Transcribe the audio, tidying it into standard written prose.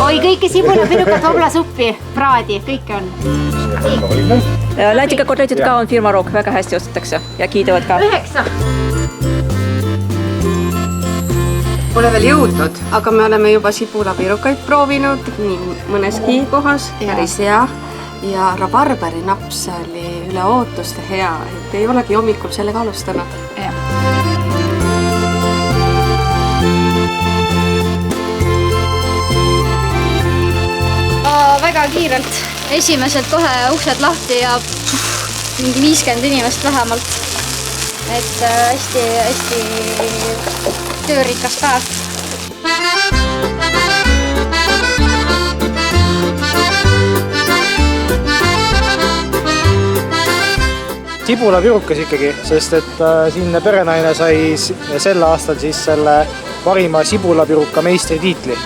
oi, kõiki sibulapirukat, oblasuppi, praadi, kõike on. Lätsikakotletid ka on firma Rock, väga hästi ostetakse ja kiidavad ka. 9. Pole veel jõudnud, aga me oleme juba sibulapirukaid proovinud nii mõneski kohas, päris hea. Ja rabarberi-naps oli üle ootuste hea, et ei olegi hommikul sellega alustanud. Väga kiirelt. Esimesed kohe uksed lahti ja mingi 50 inimest vähemalt. Et hästi töörikas päev. Sibulapirukas ikkagi, sest et siin perenaine sai sel aastal siis selle parima sibulapiruka meistritiitli.